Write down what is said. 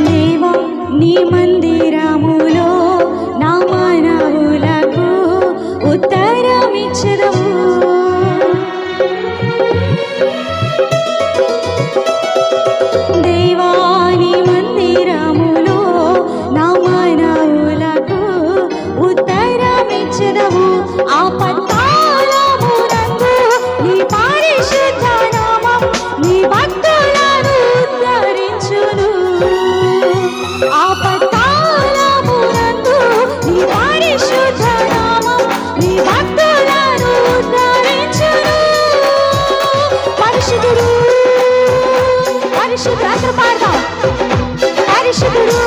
దేవా నీ మందిరములో నా మనవులకు ఉత్తరమిచ్చెదవు. దేవా నీ మందిరములో నా మనవులకు ఉత్తరమిచ్చెదవు. ఆ పట్టాలమునందు నీ పరిశుద్ధ నామం నీ భక్తులను ఉద్ధరించును. ఆ పట్టాలమునందు నీ పరిశుద్ధ నామం నీ భక్తులను ఉద్ధరించును. పరిశుద్ధుడు పరిశుద్ధుడు అందరూ పాడదాం. పరిశుద్ధుడు